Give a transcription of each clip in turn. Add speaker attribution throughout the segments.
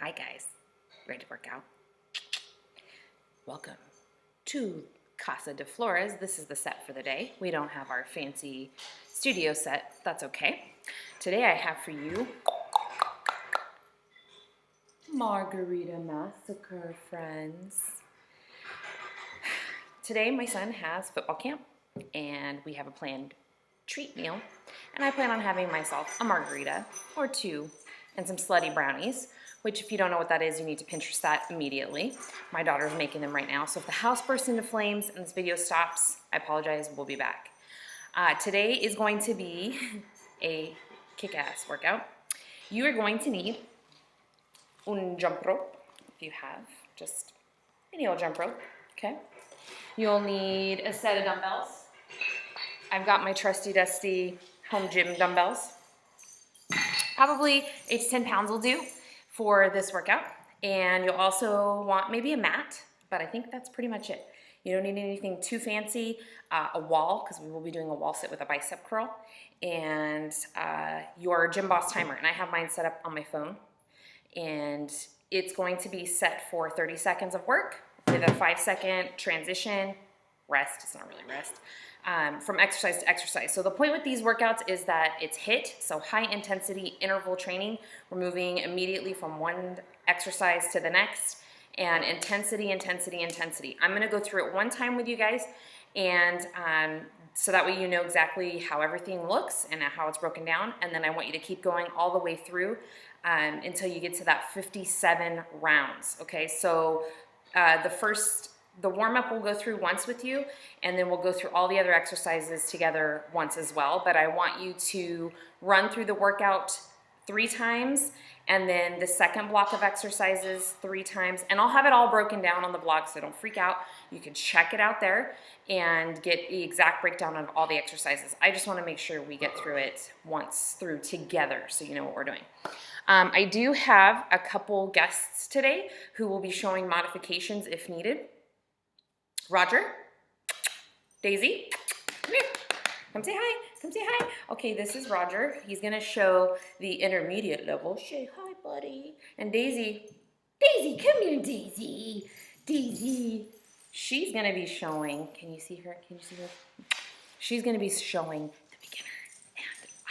Speaker 1: Hi guys, ready to work out? Welcome to Casa de Flores. This is the set for the day. We don't have our fancy studio set, that's okay. Today I have for you Margarita Massacre, friends. Today my son has football camp and we have a planned treat meal, and I plan on having myself a margarita or two and some slutty brownies, which if you don't know what that is, you need to Pinterest that immediately. My daughter's making them right now, so if the house bursts into flames and this video stops, I apologize, we'll be back. Today is going to be a kick-ass workout. You are going to need un jump rope, if you have just any old jump rope, okay? You'll need a set of dumbbells. I've got my trusty dusty home gym dumbbells. Probably 8 to 10 pounds will do for this workout. And you'll also want maybe a mat, but I think that's pretty much it. You don't need anything too fancy. A wall, because we will be doing a wall sit with a bicep curl, and your Gym Boss timer. And I have mine set up on my phone. And it's going to be set for 30 seconds of work with a 5-second transition, rest, it's not really rest, from exercise to exercise. So the point with these workouts is that it's HIIT, so high intensity interval training. We're moving immediately from one exercise to the next, and intensity, intensity, intensity. I'm gonna go through it one time with you guys, and so that way you know exactly how everything looks and how it's broken down, and then I want you to keep going all the way through until you get to that 57 rounds, okay? So the warm-up we'll go through once with you, and then we'll go through all the other exercises together once as well. But I want you to run through the workout 3 times, and then the second block of exercises 3 times. And I'll have it all broken down on the blog, so don't freak out. You can check it out there and get the exact breakdown of all the exercises. I just want to make sure we get through it once through together so you know what we're doing. I do have a couple guests today who will be showing modifications if needed. Roger, Daisy, come here, come say hi, come say hi. Okay, this is Roger. He's gonna show the intermediate level. Say hi, buddy. And Daisy, Daisy, come here, Daisy. Daisy, she's gonna be showing, can you see her? Can you see her? She's gonna be showing the beginner,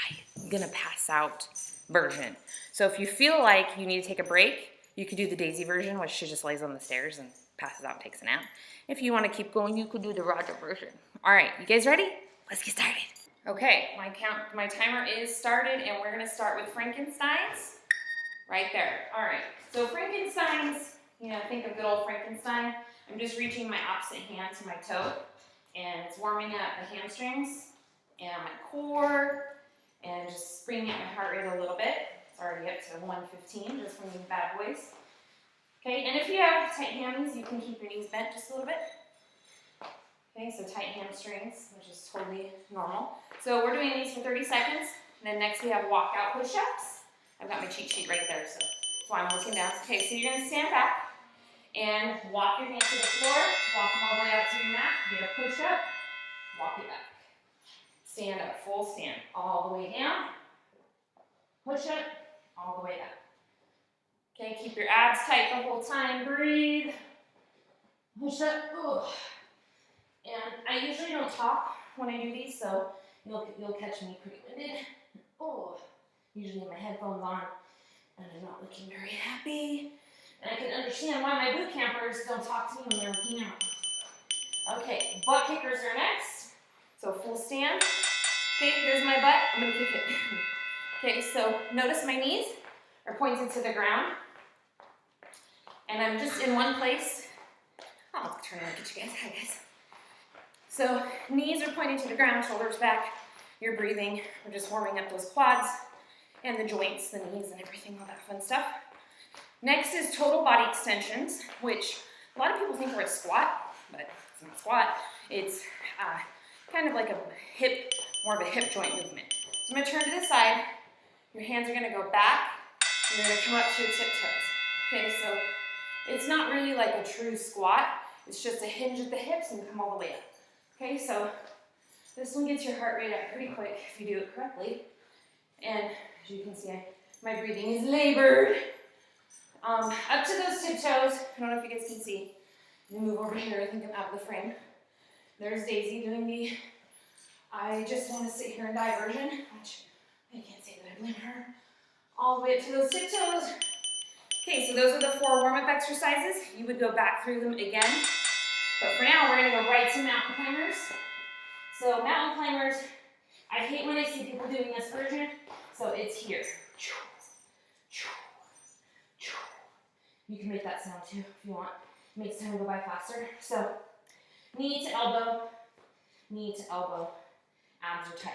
Speaker 1: and I'm gonna pass out version. So if you feel like you need to take a break, you could do the Daisy version, which she just lays on the stairs and passes out and takes a nap. If you want to keep going, you could do the Roger version. All right, you guys ready? Let's get started. Okay, my timer is started, and we're gonna start with Frankenstein's right there. All right, so Frankenstein's, you know, think of good old Frankenstein. I'm just reaching my opposite hand to my toe, and it's warming up the hamstrings and my core, and just bringing up my heart rate a little bit. It's already up to 115 just from these bad boys. Okay, and if you have tight hammies, you can keep your knees bent just a little bit. Okay, so tight hamstrings, which is totally normal. So we're doing these for 30 seconds. And then next we have walkout push-ups. I've got my cheat sheet right there, so that's why I'm looking down. Okay, so you're gonna stand back and walk your hands to the floor, walk them all the way out to your mat, get a push-up, walk it back. Stand up, full stand, all the way down, push-up, all the way up. Okay, keep your abs tight the whole time. Breathe. Push up. Ugh. And I usually don't talk when I do these, so you'll catch me pretty winded. Oh, usually have my headphones on, and I'm not looking very happy. And I can understand why my boot campers don't talk to me when they're working out. Okay, butt kickers are next. So full stand. Okay, here's my butt. I'm gonna kick it. Okay, so notice my knees are pointed to the ground. And I'm just in one place. I'll turn around and get you guys. Hi, guys. So knees are pointing to the ground, shoulders back. You're breathing. We're just warming up those quads and the joints, the knees, and everything, all that fun stuff. Next is total body extensions, which a lot of people think we're a squat, but it's not a squat. It's kind of like a hip, more of a hip joint movement. So I'm gonna turn to the side. Your hands are gonna go back. You're gonna come up to your tiptoes. Okay, so it's not really like a true squat. It's just a hinge at the hips and come all the way up. Okay, so this one gets your heart rate up pretty quick if you do it correctly. And as you can see, my breathing is labored. Up to those tiptoes. I don't know if you guys can see. Let me move over here. I think I'm out of the frame. There's Daisy doing the I just want to sit here and die version, which I can't say that I blame her. All the way up to those tiptoes. Okay, so those are the 4 warm-up exercises. You would go back through them again. But for now, we're going to go right to mountain climbers. So mountain climbers, I hate when I see people doing this version. So it's here. You can make that sound too if you want. It makes time go by faster. So knee to elbow, abs are tight.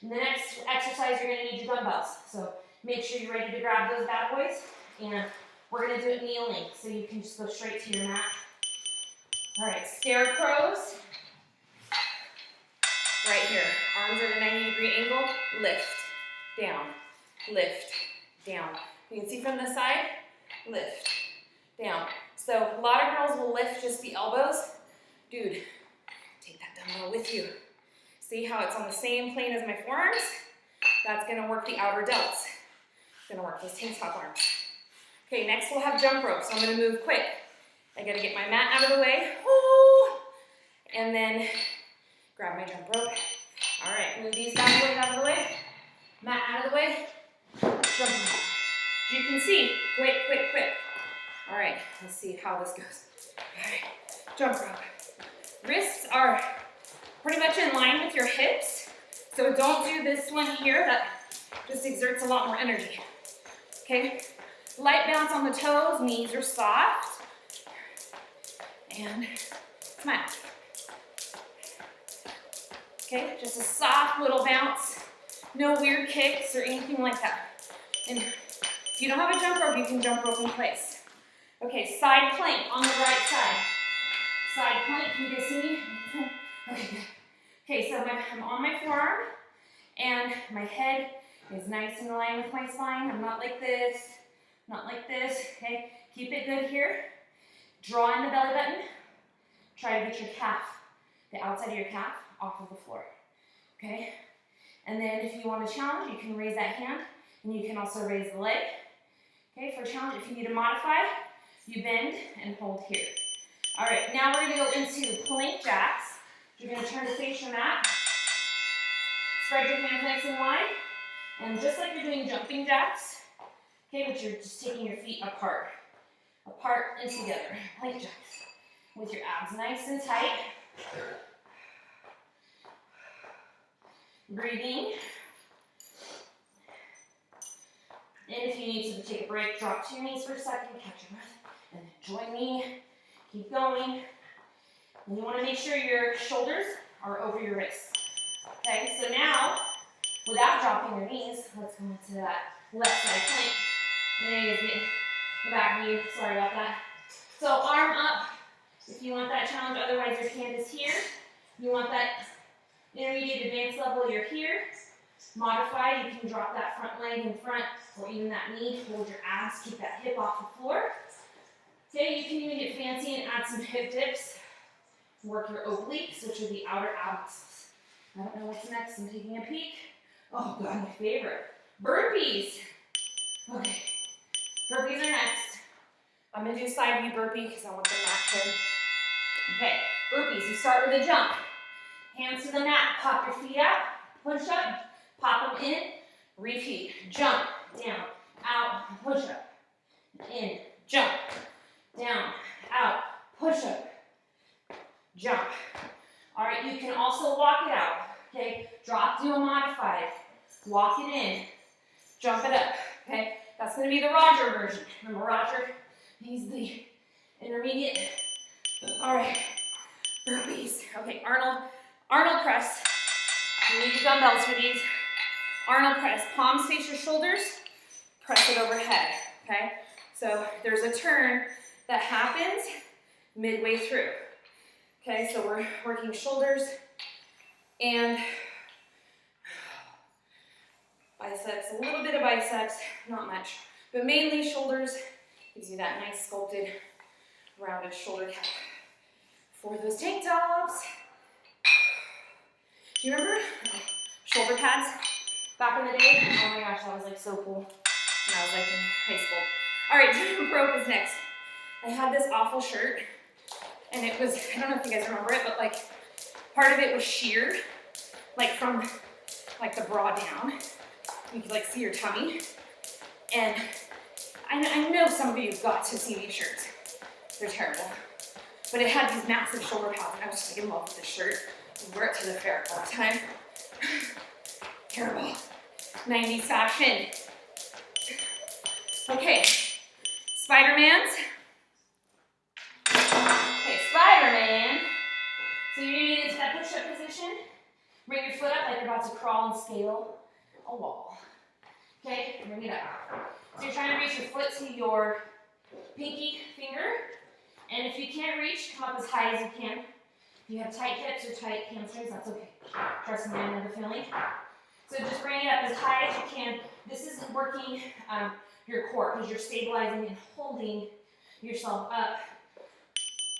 Speaker 1: And the next exercise, you're going to need your dumbbells. So make sure you're ready to grab those bad boys. And we're going to do it kneeling, so you can just go straight to your mat. All right, scarecrows. Right here, arms at a 90-degree angle, lift, down, lift, down. You can see from the side, lift, down. So a lot of girls will lift just the elbows. Dude, take that dumbbell with you. See how it's on the same plane as my forearms? That's gonna work the outer delts. It's gonna work those tank top arms. Okay, next we'll have jump rope, so I'm gonna move quick. I gotta get my mat out of the way. Woo! And then grab my jump rope. All right, move these bad boys out of the way. Mat out of the way. Jump rope. You can see, quick. All right, let's see how this goes. All right, jump rope. Wrists are pretty much in line with your hips, so don't do this one here. That just exerts a lot more energy. Okay, light bounce on the toes, knees are soft, and smile. Okay, just a soft little bounce, no weird kicks or anything like that. And if you don't have a jump rope, you can jump rope in place. Okay, side plank on the right side. Side plank, can you guys see me? Okay, good. Okay, so I'm on my forearm, and my head is nice and in line with my spine. I'm not like this, okay? Keep it good here. Draw in the belly button. Try to get your calf, the outside of your calf, off of the floor, okay? And then if you want to challenge, you can raise that hand, and you can also raise the leg. Okay, for a challenge, if you need to modify, you bend and hold here. All right, now we're gonna go into plank jacks. You're gonna turn to face your mat. Spread your hands nice and wide. And just like you're doing jumping jacks, okay, but you're just taking your feet apart and together, plank jacks. With your abs nice and tight. Breathing. And if you need to take a break, drop to your knees for a second, catch your breath, and then join me. Keep going. And you want to make sure your shoulders are over your wrists. Okay, so now, without dropping your knees, let's go into that left side plank. And then you guys get the back view. Sorry about that. So arm up if you want that challenge. Otherwise, your hand is here. You want that intermediate advanced level, you're here. Modify, you can drop that front leg in front or even that knee. Hold your abs, keep that hip off the floor. Okay, you can even get fancy and add some hip dips. Work your obliques, which are the outer abs. I don't know what's next. I'm taking a peek. Oh God, my favorite. Burpees. Okay, burpees are next. I'm gonna do side view burpee because I want the mat to. Okay, burpees. You start with a jump. Hands to the mat, pop your feet out, push up, pop them in, repeat. Jump, down, out, push up, in, jump, down, out, push up, jump. All right, you can also walk it out, okay? Drop, do a modified, walk it in, jump it up, okay? That's gonna be the Roger version. Remember Roger? He's the intermediate. All right, burpees. Okay, Arnold press. You need your dumbbells for these. Arnold press. Palms face your shoulders. Press it overhead. Okay? So there's a turn that happens midway through. Okay, so we're working shoulders and biceps. A little bit of biceps, not much. But mainly shoulders. Gives you that nice sculpted, rounded shoulder cap for those tank tops. Do you remember shoulder pads back in the day? Oh my gosh, that was like so cool. when I was like in high school. All right, jump rope is next. I had this awful shirt, and it was, I don't know if you guys remember it, but like part of it was sheer, like from like the bra down. You could like see your tummy. And I know some of you have got to see these shirts. They're terrible. But it had these massive shoulder pads, and I was just like in love with this shirt. I wear it to the fair all the time. Terrible. 90s fashion. Okay, Spider-Mans. Okay, Spider-Man. So you're gonna get into that push-up position. Bring your foot up like you're about to crawl and scale a wall. Okay, bring it up. So you're trying to reach your foot to your pinky finger. And if you can't reach, come up as high as you can. If you have tight hips or tight hamstrings, that's okay. Trust me, I know the feeling. So just bring it up as high as you can. This is working your core because you're stabilizing and holding yourself up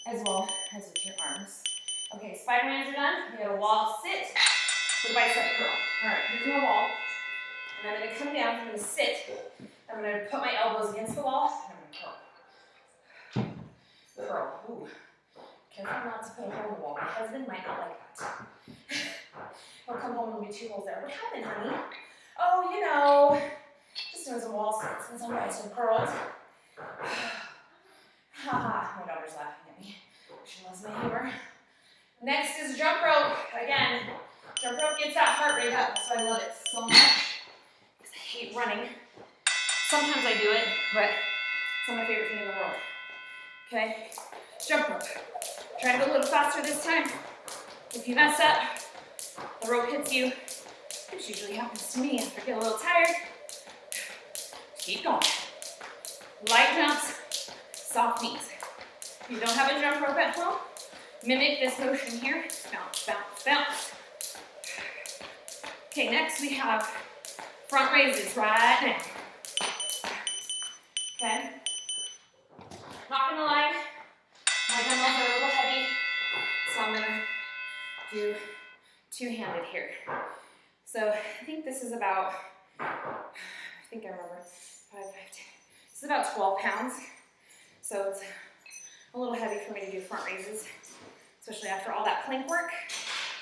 Speaker 1: as well as with your arms. Okay, Spider-Mans are done. We have a wall sit with a bicep curl. All right, here's my wall. And I'm going to come down, I'm going to sit. I'm going to put my elbows against the wall, and I'm going to curl. Curl. Ooh. Careful not to put a hole in the wall. My husband might not like that. He'll come home and there'll be 2 holes there. What happened, honey? Oh, you know, just doing some wall sits and some bicep curls. Haha, my daughter's laughing at me. She loves my humor. Next is jump rope. Again, jump rope gets that heart rate up. That's why I love it so much. Because I hate running. Sometimes I do it, but it's not my favorite thing in the world. Okay, jump rope. Try to go a little faster this time. If you mess up, the rope hits you, which usually happens to me after I get a little tired. Keep going. Light jumps, soft knees. If you don't have a jump rope at home, mimic this motion here. Bounce, bounce, bounce. Okay, next we have front raises right now. Okay. Not gonna lie, my dumbbells are a little heavy, so I'm gonna do two-handed here. So I think this is about, I remember, 5, 10. This is about 12 pounds. So it's a little heavy for me to do front raises, especially after all that plank work.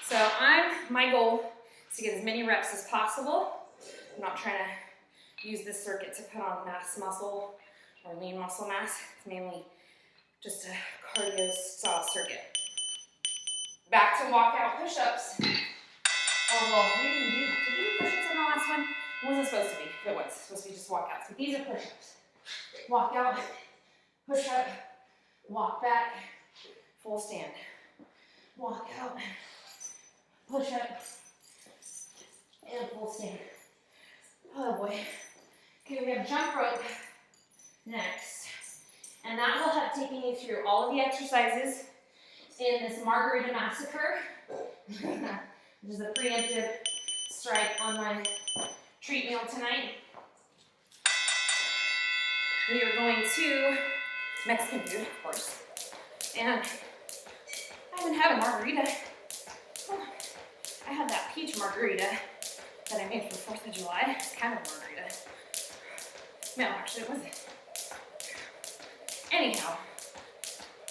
Speaker 1: So my goal is to get as many reps as possible. I'm not trying to use this circuit to put on mass muscle or lean muscle mass. It's mainly just a cardio style circuit. Back to walkout push-ups. Oh, well, did we do push-ups in the last one? It wasn't supposed to be. It was supposed to be just walkouts. But these are push-ups. Walk out, push up, walk back, full stand. Walk out, push up, and full stand. Oh boy. Okay, we have jump rope next. And that will have taken you through all of the exercises in this Margarita Massacre, which is a preemptive strike on my treat meal tonight. We are going to Mexican food, of course. And I haven't had a margarita. Oh, I had that peach margarita that I made for 4th of July. It's kind of a margarita. No, actually it wasn't. Anyhow,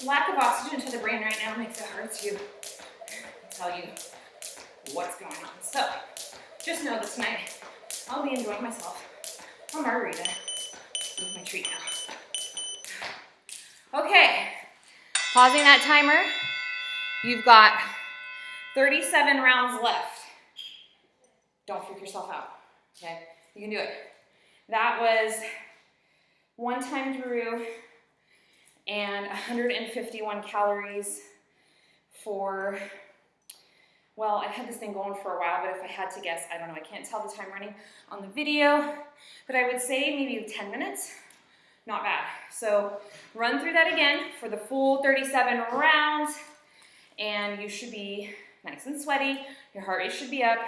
Speaker 1: lack of oxygen to the brain right now makes it hard to tell you what's going on. So, just know that tonight I'll be enjoying myself a margarita with my treat now. Okay, pausing that timer. You've got 37 rounds left. Don't freak yourself out, okay? You can do it. That was 1 time through and 151 calories for, well, I've had this thing going for a while, but if I had to guess, I don't know, I can't tell the time running on the video, but I would say maybe 10 minutes, not bad. So run through that again for the full 37 rounds, and you should be nice and sweaty, your heart rate should be up,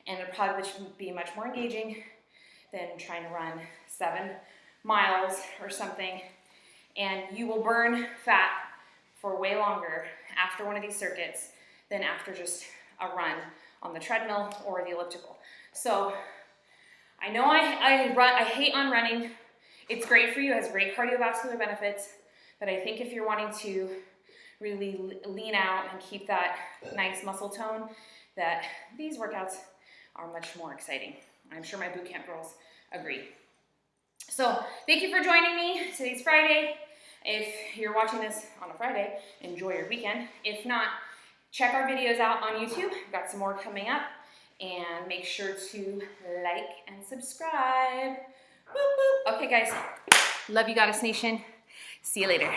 Speaker 1: and it probably should be much more engaging than trying to run 7 miles or something. And you will burn fat for way longer after one of these circuits than after just a run on the treadmill or the elliptical. So I know I hate on running. It's great for you, it has great cardiovascular benefits, but I think if you're wanting to really lean out and keep that nice muscle tone, that these workouts are much more exciting. I'm sure my boot camp girls agree. So thank you for joining me. Today's Friday. If you're watching this on a Friday, enjoy your weekend. If not, check our videos out on YouTube. We've got some more coming up. And make sure to like and subscribe. Whoop, whoop. Okay, guys. Love you, Goddess Nation. See you later.